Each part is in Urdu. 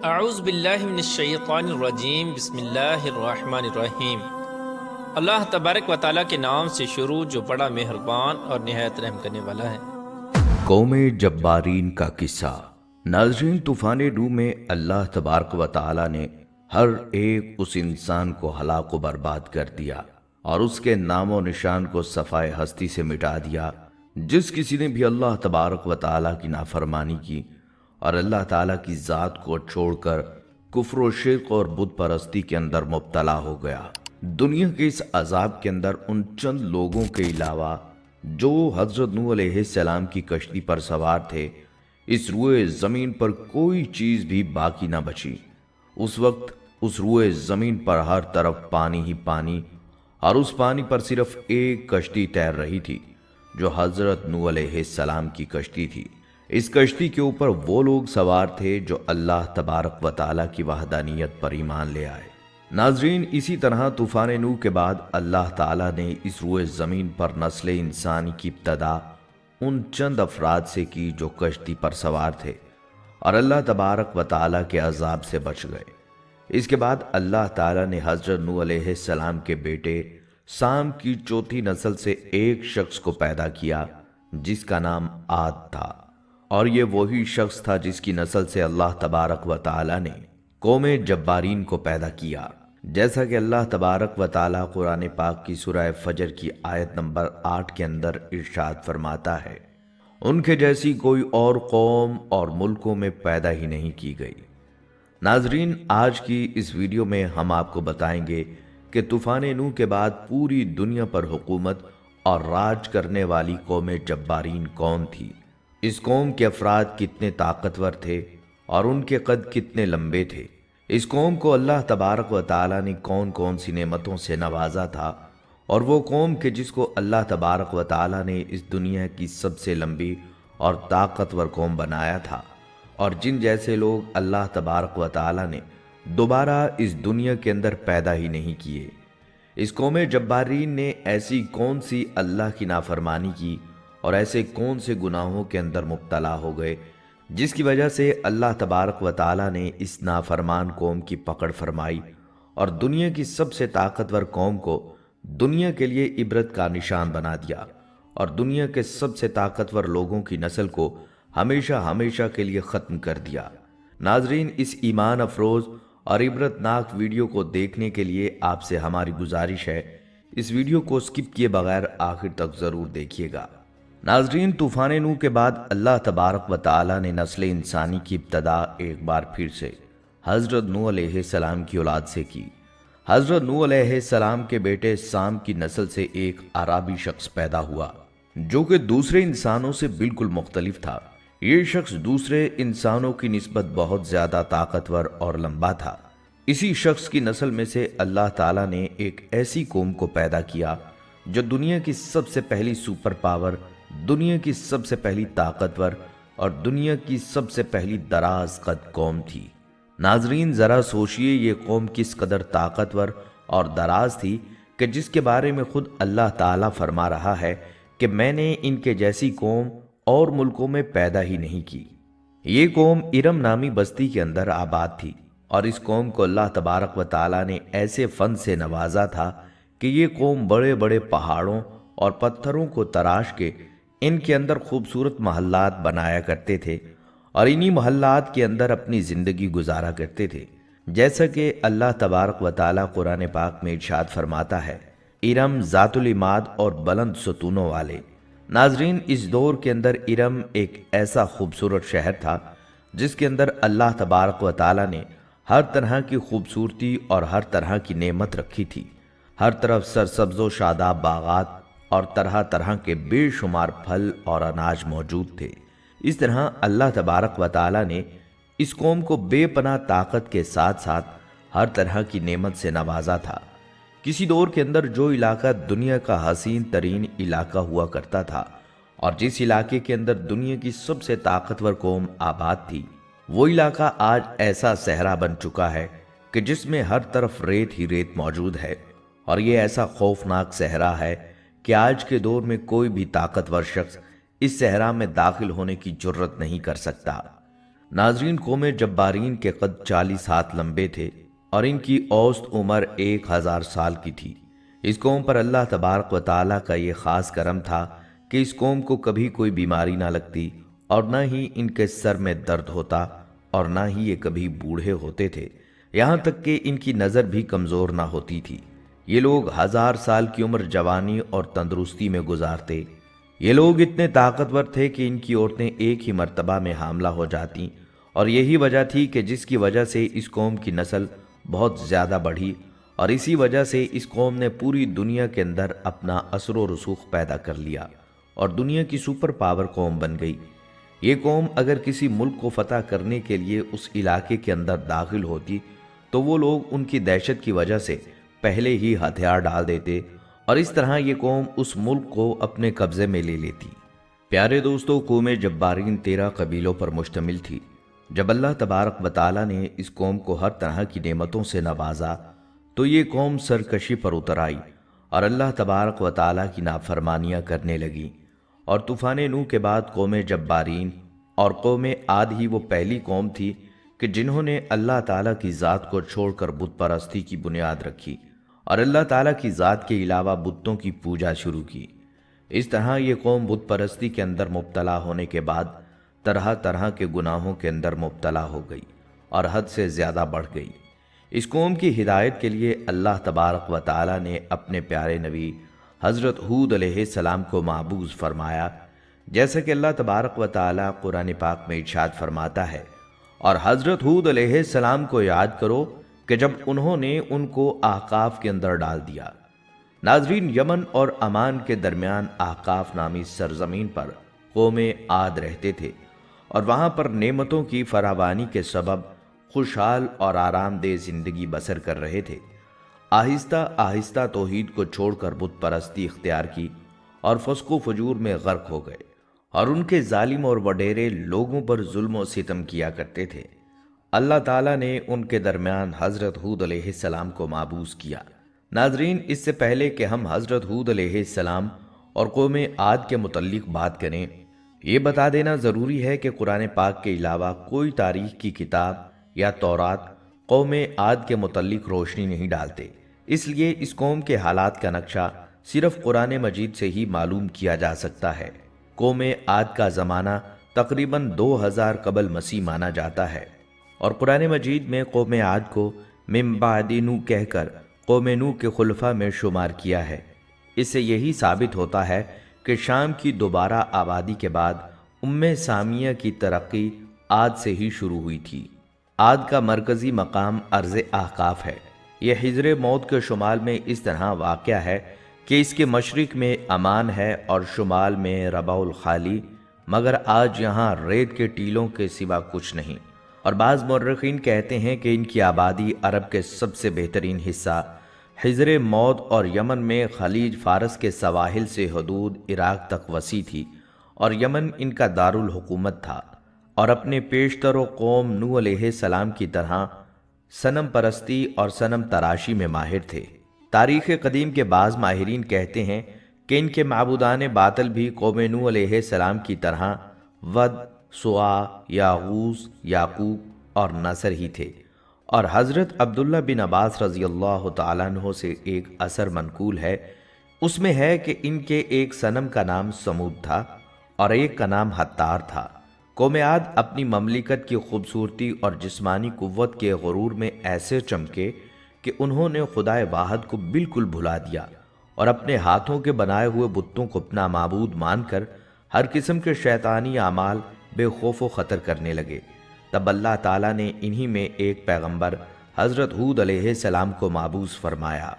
اعوذ باللہ من الشیطان الرجیم، بسم اللہ الرحمن الرحیم۔ اللہ تبارک و تعالیٰ کے نام سے شروع جو بڑا مہربان اور نہایت رحم کرنے والا ہے۔ قوم جبارین کا قصہ۔ ناظرین، طوفان نوح میں اللہ تبارک و تعالیٰ نے ہر ایک اس انسان کو ہلاک و برباد کر دیا اور اس کے نام و نشان کو صفائے ہستی سے مٹا دیا۔ جس کسی نے بھی اللہ تبارک و تعالیٰ کی نافرمانی کی اور اللہ تعالیٰ کی ذات کو چھوڑ کر کفر و شرک اور بت پرستی کے اندر مبتلا ہو گیا، دنیا کے اس عذاب کے اندر ان چند لوگوں کے علاوہ جو حضرت نوح علیہ السلام کی کشتی پر سوار تھے، اس روئے زمین پر کوئی چیز بھی باقی نہ بچی۔ اس وقت اس روئے زمین پر ہر طرف پانی ہی پانی، اور اس پانی پر صرف ایک کشتی تیر رہی تھی جو حضرت نوح علیہ السلام کی کشتی تھی۔ اس کشتی کے اوپر وہ لوگ سوار تھے جو اللہ تبارک و تعالیٰ کی وحدانیت پر ایمان لے آئے۔ ناظرین، اسی طرح طوفان نوح کے بعد اللہ تعالیٰ نے اس روئے زمین پر نسل انسانی کی ابتدا ان چند افراد سے کی جو کشتی پر سوار تھے اور اللہ تبارک و تعالیٰ کے عذاب سے بچ گئے۔ اس کے بعد اللہ تعالیٰ نے حضرت نوح علیہ السلام کے بیٹے سام کی چوتھی نسل سے ایک شخص کو پیدا کیا جس کا نام عاد تھا، اور یہ وہی شخص تھا جس کی نسل سے اللہ تبارک و تعالیٰ نے قوم جبارین کو پیدا کیا، جیسا کہ اللہ تبارک و تعالیٰ قرآن پاک کی سورہ فجر کی آیت نمبر 8 کے اندر ارشاد فرماتا ہے، ان کے جیسی کوئی اور قوم اور ملکوں میں پیدا ہی نہیں کی گئی۔ ناظرین، آج کی اس ویڈیو میں ہم آپ کو بتائیں گے کہ طوفان نوح کے بعد پوری دنیا پر حکومت اور راج کرنے والی قوم جبارین کون تھی، اس قوم کے افراد کتنے طاقتور تھے اور ان کے قد کتنے لمبے تھے، اس قوم کو اللہ تبارک و تعالیٰ نے کون کون سی نعمتوں سے نوازا تھا، اور وہ قوم کہ جس کو اللہ تبارک و تعالیٰ نے اس دنیا کی سب سے لمبی اور طاقتور قوم بنایا تھا، اور جن جیسے لوگ اللہ تبارک و تعالیٰ نے دوبارہ اس دنیا کے اندر پیدا ہی نہیں کیے۔ اس قوم جبارین نے ایسی کون سی اللہ کی نافرمانی کی اور ایسے کون سے گناہوں کے اندر مبتلا ہو گئے جس کی وجہ سے اللہ تبارک و تعالیٰ نے اس نافرمان قوم کی پکڑ فرمائی اور دنیا کی سب سے طاقتور قوم کو دنیا کے لیے عبرت کا نشان بنا دیا، اور دنیا کے سب سے طاقتور لوگوں کی نسل کو ہمیشہ ہمیشہ کے لیے ختم کر دیا۔ ناظرین، اس ایمان افروز اور عبرت ناک ویڈیو کو دیکھنے کے لیے آپ سے ہماری گزارش ہے، اس ویڈیو کو سکپ کیے بغیر آخر تک ضرور دیکھیے گا۔ ناظرین، طوفان نوح کے بعد اللہ تبارک و تعالیٰ نے نسل انسانی کی ابتدا ایک بار پھر سے حضرت نوح علیہ السلام کی اولاد سے کی۔ حضرت نوح علیہ السلام کے بیٹے سام کی نسل سے ایک عربی شخص پیدا ہوا جو کہ دوسرے انسانوں سے بالکل مختلف تھا۔ یہ شخص دوسرے انسانوں کی نسبت بہت زیادہ طاقتور اور لمبا تھا۔ اسی شخص کی نسل میں سے اللہ تعالیٰ نے ایک ایسی قوم کو پیدا کیا جو دنیا کی سب سے پہلی سپر پاور، دنیا کی سب سے پہلی طاقتور اور دنیا کی سب سے پہلی دراز قد قوم تھی۔ ناظرین، ذرا سوچئے یہ قوم کس قدر طاقتور اور دراز تھی کہ جس کے بارے میں خود اللہ تعالیٰ فرما رہا ہے کہ میں نے ان کے جیسی قوم اور ملکوں میں پیدا ہی نہیں کی۔ یہ قوم ارم نامی بستی کے اندر آباد تھی، اور اس قوم کو اللہ تبارک و تعالیٰ نے ایسے فن سے نوازا تھا کہ یہ قوم بڑے بڑے پہاڑوں اور پتھروں کو تراش کے ان کے اندر خوبصورت محلات بنایا کرتے تھے، اور انہی محلات کے اندر اپنی زندگی گزارا کرتے تھے، جیسا کہ اللہ تبارک و تعالیٰ قرآن پاک میں ارشاد فرماتا ہے، ارم ذات العماد اور بلند ستونوں والے۔ ناظرین، اس دور کے اندر ارم ایک ایسا خوبصورت شہر تھا جس کے اندر اللہ تبارک و تعالیٰ نے ہر طرح کی خوبصورتی اور ہر طرح کی نعمت رکھی تھی۔ ہر طرف سرسبز و شاداب باغات اور طرح طرح کے بے شمار پھل اور اناج موجود تھے۔ اس طرح اللہ تبارک و تعالیٰ نے اس قوم کو بے پناہ طاقت کے ساتھ ساتھ ہر طرح کی نعمت سے نوازا تھا۔ کسی دور کے اندر جو علاقہ دنیا کا حسین ترین علاقہ ہوا کرتا تھا اور جس علاقے کے اندر دنیا کی سب سے طاقتور قوم آباد تھی، وہ علاقہ آج ایسا صحرا بن چکا ہے کہ جس میں ہر طرف ریت ہی ریت موجود ہے، اور یہ ایسا خوفناک صحرا ہے کہ آج کے دور میں کوئی بھی طاقتور شخص اس صحرا میں داخل ہونے کی جرت نہیں کر سکتا۔ ناظرین، قوم جبارین کے قد 40 ہاتھ لمبے تھے اور ان کی اوسط عمر 1000 سال کی تھی۔ اس قوم پر اللہ تبارک و تعالیٰ کا یہ خاص کرم تھا کہ اس قوم کو کبھی کوئی بیماری نہ لگتی اور نہ ہی ان کے سر میں درد ہوتا اور نہ ہی یہ کبھی بوڑھے ہوتے تھے، یہاں تک کہ ان کی نظر بھی کمزور نہ ہوتی تھی۔ یہ لوگ 1000 سال کی عمر جوانی اور تندرستی میں گزارتے۔ یہ لوگ اتنے طاقتور تھے کہ ان کی عورتیں ایک ہی مرتبہ میں حاملہ ہو جاتیں، اور یہی وجہ تھی کہ جس کی وجہ سے اس قوم کی نسل بہت زیادہ بڑھی، اور اسی وجہ سے اس قوم نے پوری دنیا کے اندر اپنا اثر و رسوخ پیدا کر لیا اور دنیا کی سپر پاور قوم بن گئی۔ یہ قوم اگر کسی ملک کو فتح کرنے کے لیے اس علاقے کے اندر داخل ہوتی تو وہ لوگ ان کی دہشت کی وجہ سے پہلے ہی ہتھیار ڈال دیتے، اور اس طرح یہ قوم اس ملک کو اپنے قبضے میں لے لیتی۔ پیارے دوستو، قوم جبارین 13 قبیلوں پر مشتمل تھی۔ جب اللہ تبارک و تعالیٰ نے اس قوم کو ہر طرح کی نعمتوں سے نوازا تو یہ قوم سرکشی پر اتر آئی اور اللہ تبارک و تعالیٰ کی نافرمانیاں کرنے لگی، اور طوفان نوح کے بعد قوم جبارین اور قوم عاد ہی وہ پہلی قوم تھی کہ جنہوں نے اللہ تعالیٰ کی ذات کو چھوڑ کر بت پرستی کی بنیاد رکھی اور اللہ تعالیٰ کی ذات کے علاوہ بتوں کی پوجا شروع کی۔ اس طرح یہ قوم بت پرستی کے اندر مبتلا ہونے کے بعد طرح طرح کے گناہوں کے اندر مبتلا ہو گئی اور حد سے زیادہ بڑھ گئی۔ اس قوم کی ہدایت کے لیے اللہ تبارک و تعالیٰ نے اپنے پیارے نبی حضرت ہود علیہ السلام کو معبوس فرمایا، جیسا کہ اللہ تبارک و تعالیٰ قرآن پاک میں ارشاد فرماتا ہے، اور حضرت ہود علیہ السلام کو یاد کرو کہ جب انہوں نے ان کو احقاف کے اندر ڈال دیا۔ ناظرین، یمن اور عمان کے درمیان احقاف نامی سرزمین پر قوم عاد رہتے تھے اور وہاں پر نعمتوں کی فراوانی کے سبب خوشحال اور آرام دہ زندگی بسر کر رہے تھے۔ آہستہ آہستہ توحید کو چھوڑ کر بت پرستی اختیار کی اور فسق و فجور میں غرق ہو گئے، اور ان کے ظالم اور وڈیرے لوگوں پر ظلم و ستم کیا کرتے تھے۔ اللہ تعالیٰ نے ان کے درمیان حضرت ہود علیہ السلام کو معبوس کیا۔ ناظرین، اس سے پہلے کہ ہم حضرت ہود علیہ السلام اور قوم عاد کے متعلق بات کریں، یہ بتا دینا ضروری ہے کہ قرآن پاک کے علاوہ کوئی تاریخ کی کتاب یا تورات قوم عاد کے متعلق روشنی نہیں ڈالتے۔ اس لیے اس قوم کے حالات کا نقشہ صرف قرآن مجید سے ہی معلوم کیا جا سکتا ہے۔ قوم عاد کا زمانہ تقریباً 2000 قبل مسیح مانا جاتا ہے، اور قرآن مجید میں قوم عاد کو من بعد نوح کہہ کر قوم نوح کے خلفاء میں شمار کیا ہے۔ اس سے یہی ثابت ہوتا ہے کہ شام کی دوبارہ آبادی کے بعد سامیہ کی ترقی عاد سے ہی شروع ہوئی تھی۔ عاد کا مرکزی مقام ارض احقاف ہے۔ یہ حجر موت کے شمال میں اس طرح واقع ہے کہ اس کے مشرق میں عمان ہے اور شمال میں ربع الخالی، مگر آج یہاں ریت کے ٹیلوں کے سوا کچھ نہیں، اور بعض مورخین کہتے ہیں کہ ان کی آبادی عرب کے سب سے بہترین حصہ حجر موت اور یمن میں خلیج فارس کے سواحل سے حدود عراق تک وسیع تھی، اور یمن ان کا دارالحکومت تھا، اور اپنے پیشتر و قوم نوح علیہ السلام کی طرح صنم پرستی اور صنم تراشی میں ماہر تھے۔ تاریخ قدیم کے بعض ماہرین کہتے ہیں کہ ان کے معبودان باطل بھی قوم نوح علیہ السلام کی طرح ود، سوا، یاغوث، یعقوب اور نصر ہی تھے، اور حضرت عبداللہ بن عباس رضی اللہ تعالیٰ عنہ سے ایک اثر منقول ہے، اس میں ہے کہ ان کے ایک صنم کا نام سمود تھا اور ایک کا نام حتار تھا۔ قوم عاد اپنی مملکت کی خوبصورتی اور جسمانی قوت کے غرور میں ایسے چمکے کہ انہوں نے خدائے واحد کو بالکل بھلا دیا اور اپنے ہاتھوں کے بنائے ہوئے بتوں کو اپنا معبود مان کر ہر قسم کے شیطانی اعمال بے خوف و خطر کرنے لگے۔ تب اللہ تعالیٰ نے انہی میں ایک پیغمبر حضرت ہود علیہ السلام کو معبوس فرمایا۔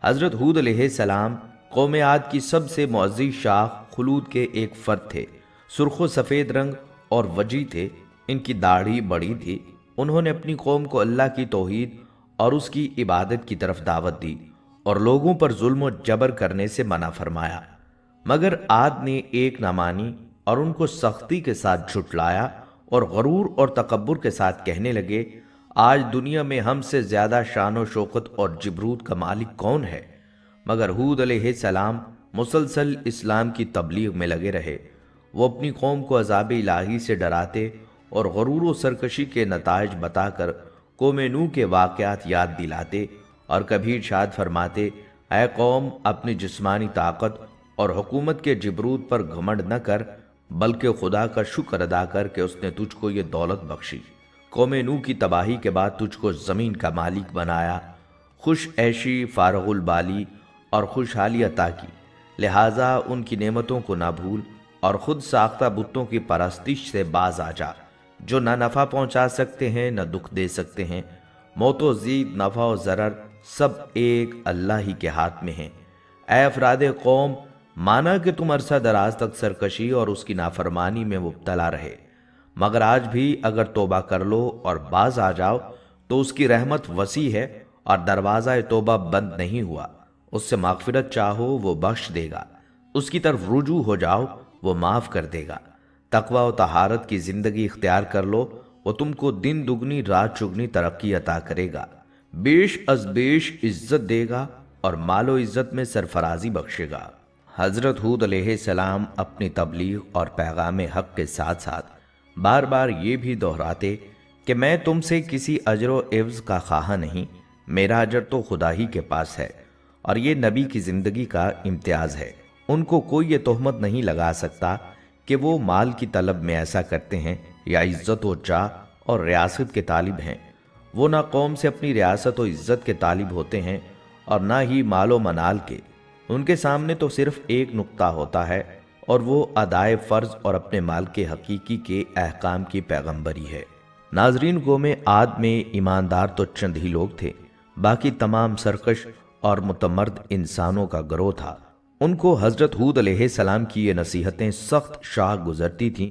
حضرت ہود علیہ السلام قوم عاد کی سب سے معزز شاخ خلود کے ایک فرد تھے۔ سرخ و سفید رنگ اور وجی تھے، ان کی داڑھی بڑی تھی۔ انہوں نے اپنی قوم کو اللہ کی توحید اور اس کی عبادت کی طرف دعوت دی اور لوگوں پر ظلم و جبر کرنے سے منع فرمایا، مگر عاد نے ایک نہ مانی اور ان کو سختی کے ساتھ جھٹلایا اور غرور اور تکبر کے ساتھ کہنے لگے، آج دنیا میں ہم سے زیادہ شان و شوکت اور جبروت کا مالک کون ہے؟ مگر ہود علیہ السلام مسلسل اسلام کی تبلیغ میں لگے رہے۔ وہ اپنی قوم کو عذاب الہی سے ڈراتے اور غرور و سرکشی کے نتائج بتا کر قوم نوح کے واقعات یاد دلاتے اور کبھی ارشاد فرماتے، اے قوم، اپنی جسمانی طاقت اور حکومت کے جبروت پر گھمنڈ نہ کر، بلکہ خدا کا شکر ادا کر کہ اس نے تجھ کو یہ دولت بخشی، قوم نوح کی تباہی کے بعد تجھ کو زمین کا مالک بنایا، خوش عیشی، فارغ البالی اور خوشحالی عطا کی، لہٰذا ان کی نعمتوں کو نہ بھول اور خود ساختہ بتوں کی پرستش سے باز آ جا، جو نہ نفع پہنچا سکتے ہیں نہ دکھ دے سکتے ہیں۔ موت و زید، نفع و ضرر سب ایک اللہ ہی کے ہاتھ میں ہیں۔ اے افراد قوم، مانا کہ تم عرصہ دراز تک سرکشی اور اس کی نافرمانی میں مبتلا رہے، مگر آج بھی اگر توبہ کر لو اور باز آ جاؤ تو اس کی رحمت وسیع ہے اور دروازہ توبہ بند نہیں ہوا۔ اس سے مغفرت چاہو وہ بخش دے گا، اس کی طرف رجوع ہو جاؤ وہ معاف کر دے گا۔ تقوی و طہارت کی زندگی اختیار کر لو، وہ تم کو دن دگنی رات چگنی ترقی عطا کرے گا، بیش از بیش عزت دے گا اور مال و عزت میں سرفرازی بخشے گا۔ حضرت ہود علیہ السلام اپنی تبلیغ اور پیغام حق کے ساتھ ساتھ بار بار یہ بھی دہراتے کہ میں تم سے کسی اجر و عوض کا خواہاں نہیں، میرا اجر تو خدا ہی کے پاس ہے اور یہ نبی کی زندگی کا امتیاز ہے۔ ان کو کوئی یہ تہمت نہیں لگا سکتا کہ وہ مال کی طلب میں ایسا کرتے ہیں یا عزت و جاہ اور ریاست کے طالب ہیں۔ وہ نہ قوم سے اپنی ریاست و عزت کے طالب ہوتے ہیں اور نہ ہی مال و منال کے۔ ان کے سامنے تو صرف ایک نقطہ ہوتا ہے اور وہ ادائے فرض اور اپنے مال کے حقیقی کے احکام کی پیغمبری ہے۔ ناظرین، قوم عاد میں ایماندار تو چند ہی لوگ تھے، باقی تمام سرکش اور متمرد انسانوں کا گروہ تھا۔ ان کو حضرت ہود علیہ السلام کی یہ نصیحتیں سخت شاق گزرتی تھیں